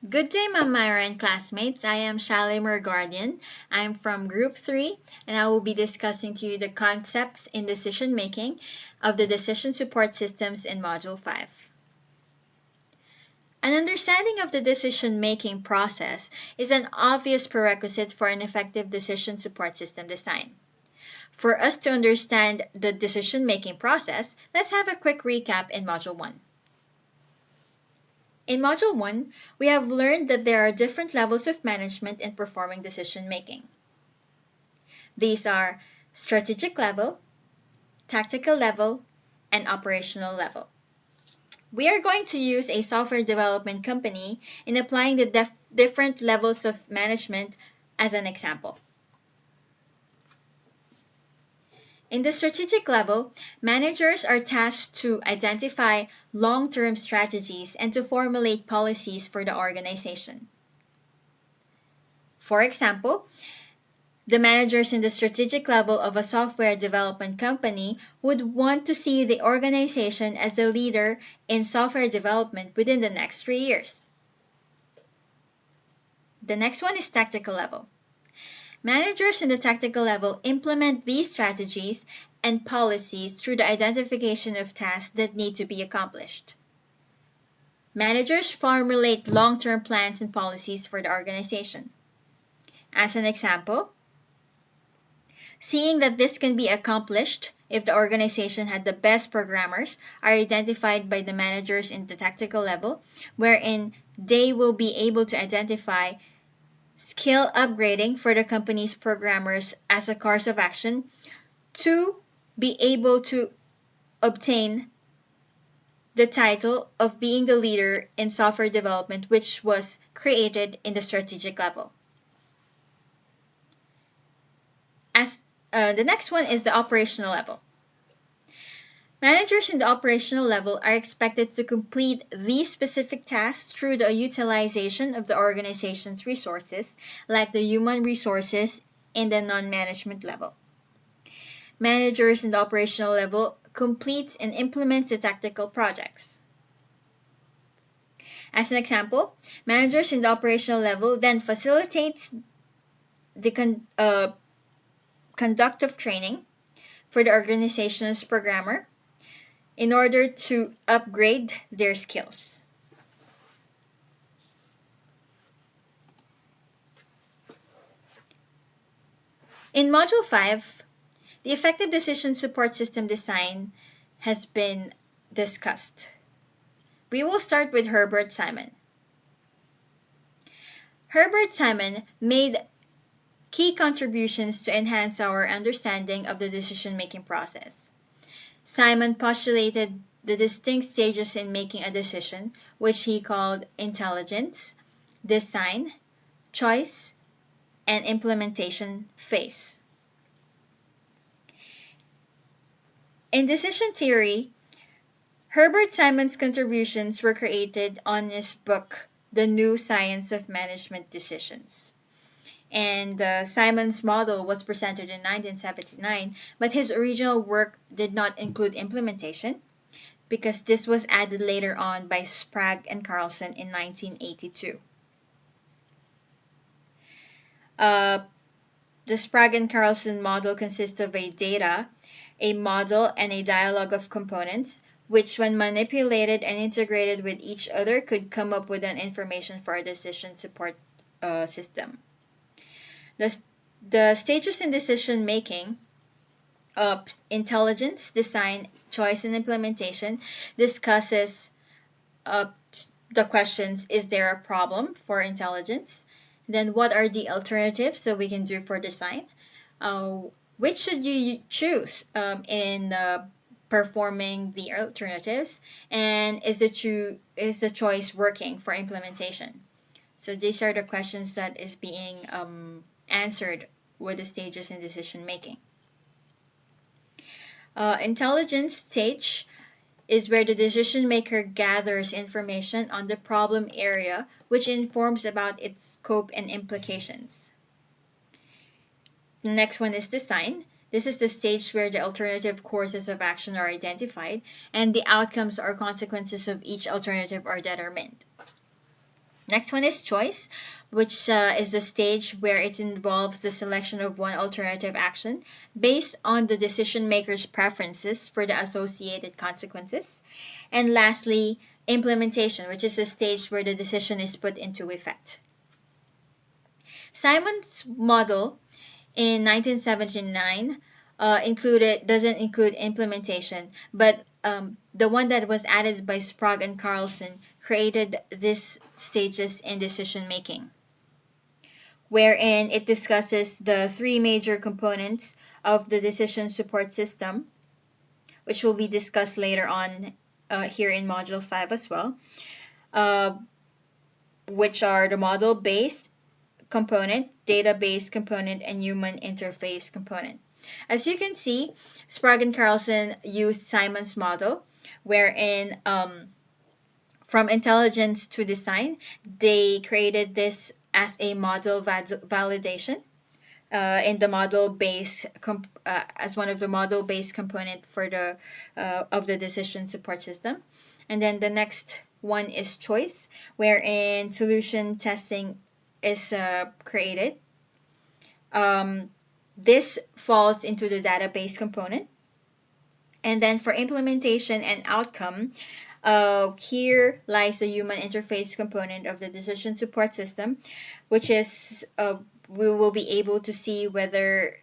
Good day, Ma'am Myra and classmates. I am Shalimar Guardian. I'm from Group 3, and I will be discussing to you the concepts in decision making of the decision support systems in Module 5. An understanding of the decision making process is an obvious prerequisite for an effective decision support system design. For us to understand the decision making process, let's have a quick recap in Module 1. In Module 1, we have learned that there are different levels of management in performing decision making. These are strategic level, tactical level, and operational level. We are going to use a software development company in applying the different levels of management as an example. In the strategic level, managers are tasked to identify long-term strategies and to formulate policies for the organization. For example, the managers in the strategic level of a software development company would want to see the organization as a leader in software development within the next 3 years. The next one is tactical level. Managers in the tactical level implement these strategies and policies through the identification of tasks that need to be accomplished. Managers formulate long-term plans and policies for the organization. As an example, seeing that this can be accomplished if the organization had the best programmers are identified by the managers in the tactical level, wherein they will be able to identify skill upgrading for the company's programmers as a course of action to be able to obtain the title of being the leader in software development, which was created in the strategic level. The next one is the operational level. Managers in the operational level are expected to complete these specific tasks through the utilization of the organization's resources, like the human resources in the non-management level. Managers in the operational level complete and implement the tactical projects. As an example, managers in the operational level then facilitate the conduct of training for the organization's programmer in order to upgrade their skills. In Module 5, the effective decision support system design has been discussed. We will start with Herbert Simon. Herbert Simon made key contributions to enhance our understanding of the decision-making process. Simon postulated the distinct stages in making a decision, which he called intelligence, design, choice, and implementation phase. In decision theory, Herbert Simon's contributions were created on his book, The New Science of Management Decisions. And Simon's model was presented in 1979, but his original work did not include implementation because this was added later on by Sprague and Carlson in 1982. The Sprague and Carlson model consists of a data, a model, and a dialogue of components, which when manipulated and integrated with each other could come up with an information for a decision support system. The stages in decision making, intelligence, design, choice, and implementation, discusses the questions: is there a problem for intelligence? Then what are the alternatives so we can do for design? Which should you choose in performing the alternatives? And is the choice working for implementation? So these are the questions that is being answered with the stages in decision making. Intelligence stage is where the decision maker gathers information on the problem area, which informs about its scope and implications. The next one is design. This is the stage where the alternative courses of action are identified and the outcomes or consequences of each alternative are determined. Next one is choice, which is the stage where it involves the selection of one alternative action based on the decision maker's preferences for the associated consequences. And lastly, implementation, which is the stage where the decision is put into effect. Simon's model in 1979 doesn't include implementation, but the one that was added by Sprague and Carlson created these stages in decision making, wherein it discusses the three major components of the decision support system, which will be discussed later on here in Module 5 as well, uh, which are the model-based component, database component, and human interface component. As you can see, Sprague and Carlson used Simon's model, wherein from intelligence to design, they created this as a model validation in the model-based as one of the model-based component for the of the decision support system. And then the next one is choice, wherein solution testing is created. This falls into the database component. And then for implementation and outcome, here lies the human interface component of the decision support system, which is we will be able to see whether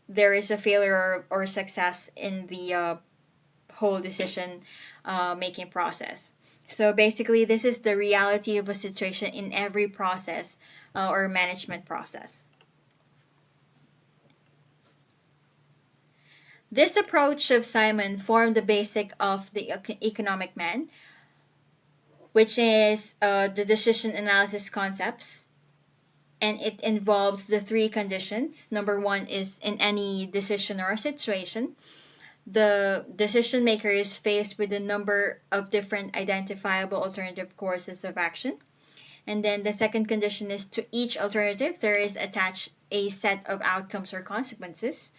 there is a failure or success in the whole decision making process. So basically, this is the reality of a situation in every process or management process. This approach of Simon formed the basic of the economic man, which is the decision analysis concepts, and it involves the three conditions. Number one is in any decision or situation, the decision maker is faced with a number of different identifiable alternative courses of action. And then the second condition is to each alternative, there is attached a set of outcomes or consequences.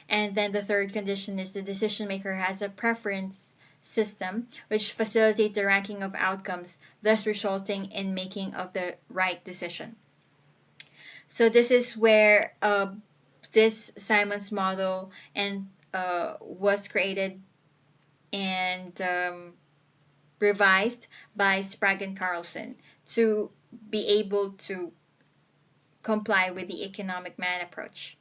And then the third condition is the decision maker has a preference system which facilitates the ranking of outcomes, thus resulting in making of the right decision. So this is where this Simon's model and was created and revised by Sprague and Carlson to be able to comply with the economic man approach.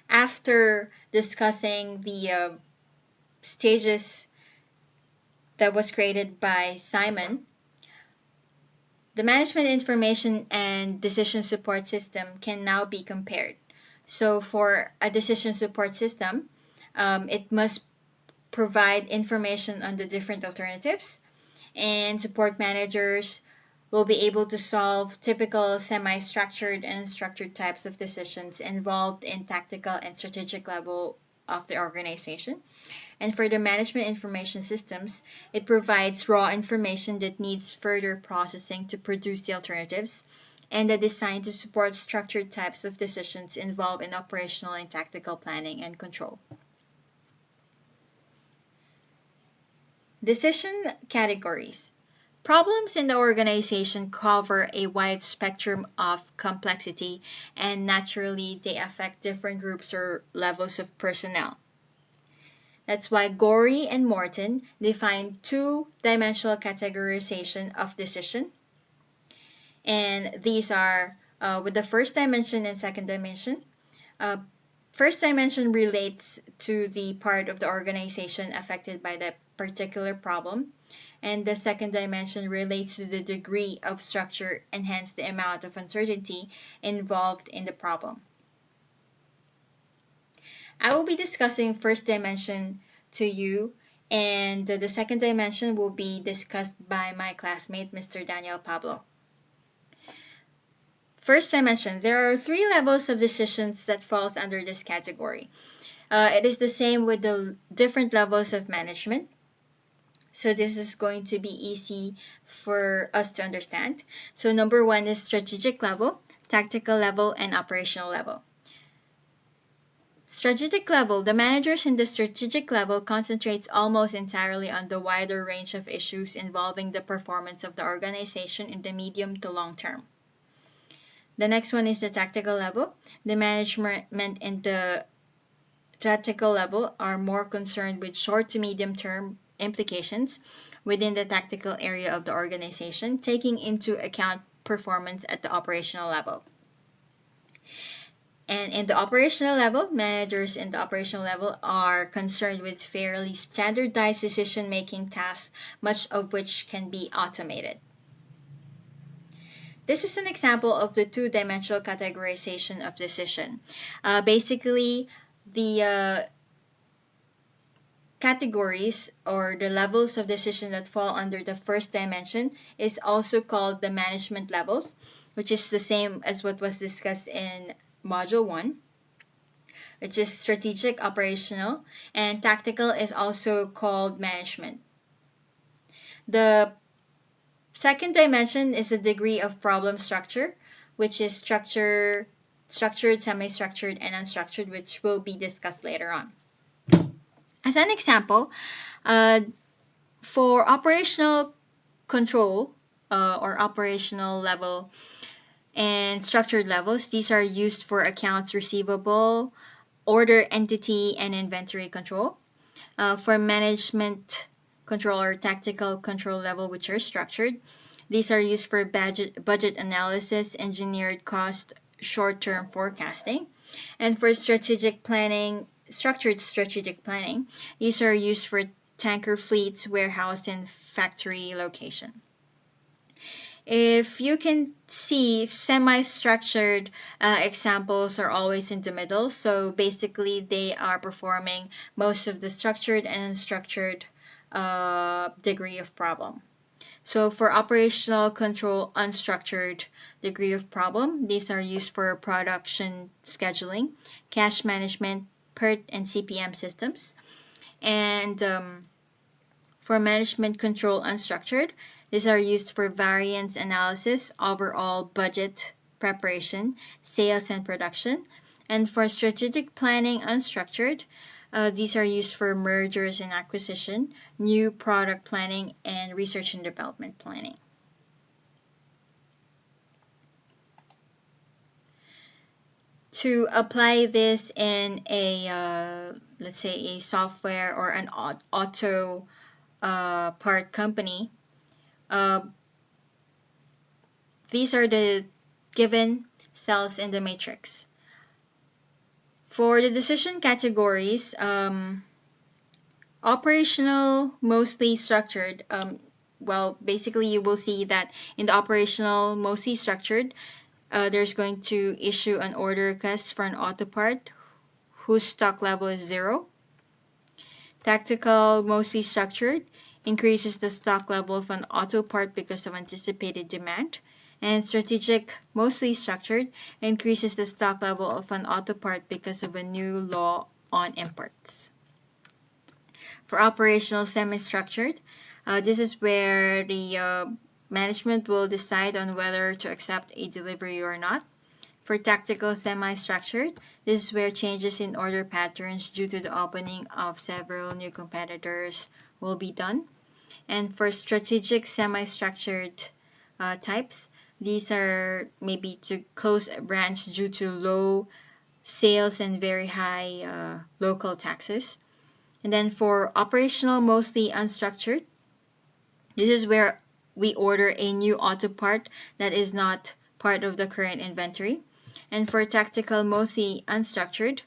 After discussing the stages that was created by Simon, the management information and decision support system can now be compared. So for a decision support system, it must provide information on the different alternatives, and support managers will be able to solve typical semi-structured and structured types of decisions involved in tactical and strategic level of the organization. And for the management information systems, it provides raw information that needs further processing to produce the alternatives, and are designed to support structured types of decisions involved in operational and tactical planning and control. Decision categories. Problems in the organization cover a wide spectrum of complexity, and naturally they affect different groups or levels of personnel. That's why Gorey and Morton define two-dimensional categorization of decision. And these are with the first dimension and second dimension. First dimension relates to the part of the organization affected by the particular problem, and the second dimension relates to the degree of structure and hence the amount of uncertainty involved in the problem. I will be discussing first dimension to you, and the second dimension will be discussed by my classmate, Mr. Daniel Pablo. First dimension, there are three levels of decisions that falls under this category. It is the same with the different levels of management. So this is going to be easy for us to understand. So number one is strategic level, tactical level, and operational level. Strategic level. The managers in the strategic level concentrates almost entirely on the wider range of issues involving the performance of the organization in the medium to long term. The next one is the tactical level. The management in the tactical level are more concerned with short to medium term implications within the tactical area of the organization, taking into account performance at the operational level. And in the operational level, managers in the operational level are concerned with fairly standardized decision-making tasks, much of which can be automated. This is an example of the two-dimensional categorization of decision. Basically, the categories or the levels of decision that fall under the first dimension is also called the management levels, which is the same as what was discussed in Module 1, which is strategic, operational, and tactical is also called management. The second dimension is the degree of problem structure, which is structured, semi-structured, and unstructured, which will be discussed later on. As an example, for operational control or operational level and structured levels, these are used for accounts receivable, order entity, and inventory control. For management control or tactical control level, which are structured, these are used for budget analysis, engineered cost, short-term forecasting. And for strategic planning, structured strategic planning, these are used for tanker fleets, warehouse, and factory location. If you can see, semi-structured examples are always in the middle. So basically, they are performing most of the structured and unstructured degree of problem. So for operational control, unstructured degree of problem, these are used for production scheduling, cash management, PERT, and CPM systems. And for management control, unstructured, these are used for variance analysis, overall budget preparation, sales, and production. And for strategic planning, unstructured, these are used for mergers and acquisition, new product planning, and research and development planning. To apply this in a, let's say, a software or an auto part company, these are the given cells in the matrix. For the decision categories, operational, mostly structured, well, basically you will see that in the operational, mostly structured, there's going to issue an order request for an auto part whose stock level is 0. Tactical, mostly structured, increases the stock level of an auto part because of anticipated demand. And strategic, mostly structured, increases the stock level of an auto part because of a new law on imports. For operational, semi-structured, this is where the management will decide on whether to accept a delivery or not. For tactical, semi-structured, this is where changes in order patterns due to the opening of several new competitors will be done. And for strategic, semi-structured types, these are maybe to close a branch due to low sales and very high local taxes. And then for operational, mostly unstructured, this is where we order a new auto part that is not part of the current inventory. And for tactical, mostly unstructured,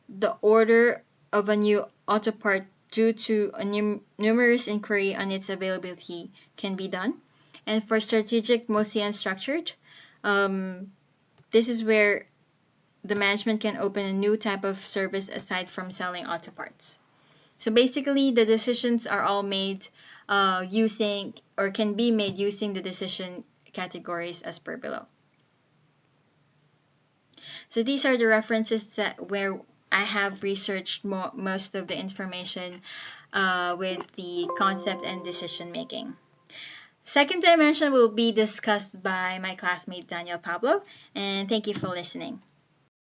the order of a new auto part due to a numerous inquiry on its availability can be done. And for strategic, mostly unstructured, this is where the management can open a new type of service aside from selling auto parts. So basically, the decisions are all made using or can be made using the decision categories as per below. So these are the references that where I have researched most of the information with the concept and decision making. Second dimension will be discussed by my classmate Daniel Pablo, and thank you for listening.